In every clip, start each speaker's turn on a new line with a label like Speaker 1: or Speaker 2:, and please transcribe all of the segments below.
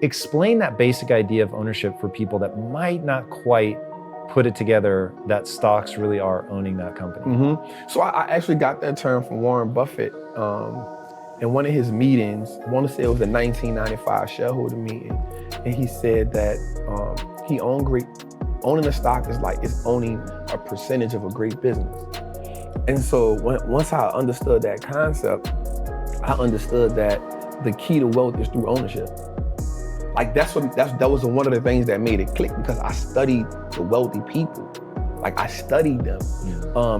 Speaker 1: Explain that basic idea of ownership for people that might not quite put it together that stocks really are owning that company.
Speaker 2: So I actually got that term from Warren Buffett in one of his meetings. I want to say it was the 1995 shareholder meeting, and he said that owning a stock is owning a percentage of a great business. And so once I understood that concept, I understood that the key to wealth is through ownership. Like that was one of the things that made it click, because I studied the wealthy people. Like I studied them.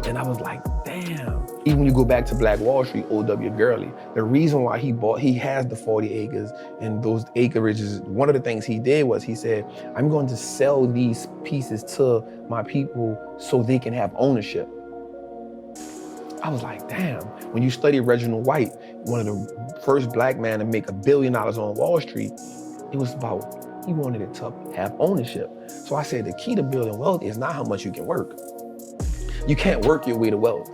Speaker 2: And I was like, damn. Even when you go back to Black Wall Street, O.W. Gurley, the reason why he has the 40 acres and those acreages, one of the things he did was he said, I'm going to sell these pieces to my people so they can have ownership. I was like, damn. When you study Reginald White, one of the first black men to make $1 billion on Wall Street, it was about, he wanted it to have ownership. So I said, the key to building wealth is not how much you can work. You can't work your way to wealth.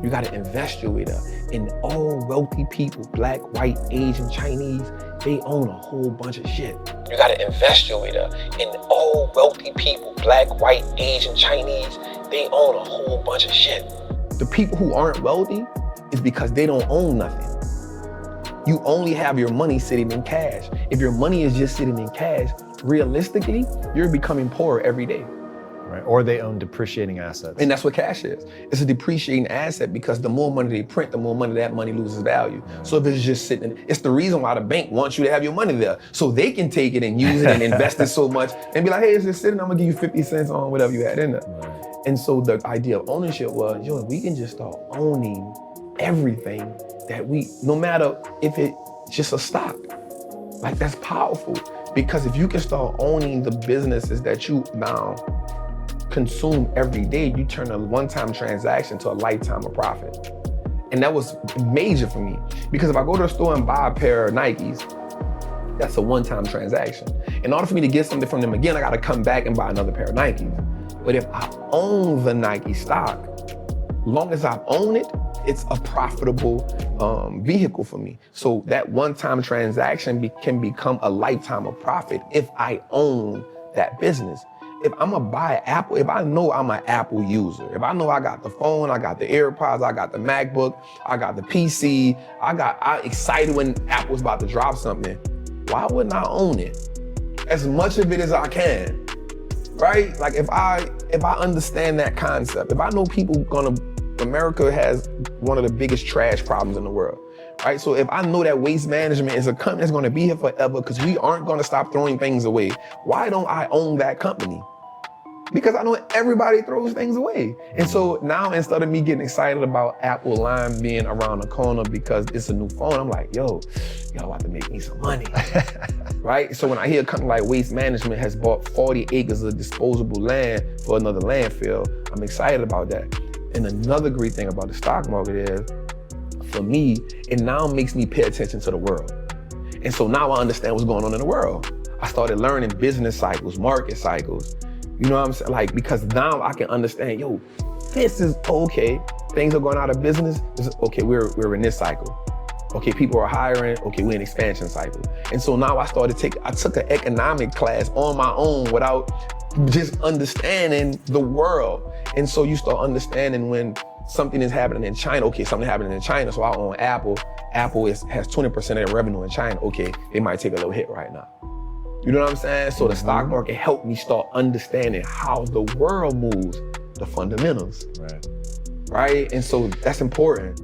Speaker 2: You gotta invest your way there. And all wealthy people, black, white, Asian, Chinese, they own a whole bunch of shit. You gotta invest your way there. And all wealthy people, black, white, Asian, Chinese, they own a whole bunch of shit. The people who aren't wealthy is because they don't own nothing. You only have your money sitting in cash. If your money is just sitting in cash, realistically, you're becoming poorer every day.
Speaker 1: Right. Or they own depreciating assets.
Speaker 2: And that's what cash is. It's a depreciating asset, because the more money they print, the more money that money loses value. Yeah. So if it's just sitting, it's the reason why the bank wants you to have your money there. So they can take it and use it and invest it so much and be like, hey, it's just sitting, I'm gonna give you 50 cents on whatever you had in there. Right. And so the idea of ownership was, we can just start owning everything that no matter if it's just a stock. Like that's powerful, because if you can start owning the businesses that you now consume every day, you turn a one-time transaction to a lifetime of profit. And that was major for me, because if I go to the store and buy a pair of Nikes, that's a one-time transaction. In order for me to get something from them again, I gotta come back and buy another pair of Nikes. But if I own the Nike stock, long as I own it, it's a profitable vehicle for me. So that one-time transaction can become a lifetime of profit if I own that business. If I'm gonna buy Apple, if I know I'm an Apple user, if I know I got the phone, I got the AirPods, I got the MacBook, I got the PC, I'm excited when Apple's about to drop something, why wouldn't I own it? As much of it as I can, right? Like if I understand that concept, if I know America has one of the biggest trash problems in the world, right? So if I know that waste management is a company that's gonna be here forever because we aren't gonna stop throwing things away, why don't I own that company? Because I know everybody throws things away. And so now, instead of me getting excited about Apple Lime being around the corner because it's a new phone, I'm like, y'all about to make me some money, right? So when I hear a company like Waste Management has bought 40 acres of disposable land for another landfill, I'm excited about that. And another great thing about the stock market is, for me, it now makes me pay attention to the world. And so now I understand what's going on in the world. I started learning business cycles, market cycles. You know what I'm saying? Like, because now I can understand, this is okay. Things are going out of business. Okay, we're in this cycle. Okay, people are hiring. Okay, we're in expansion cycle. And so now I took an economic class on my own without just understanding the world. And so you start understanding when something is happening in China. Okay, something happening in China, so I own Apple. Apple has 20% of their revenue in China. Okay, they might take a little hit right now. You know what I'm saying? So the stock market helped me start understanding how the world moves, the fundamentals. Right? And so that's important.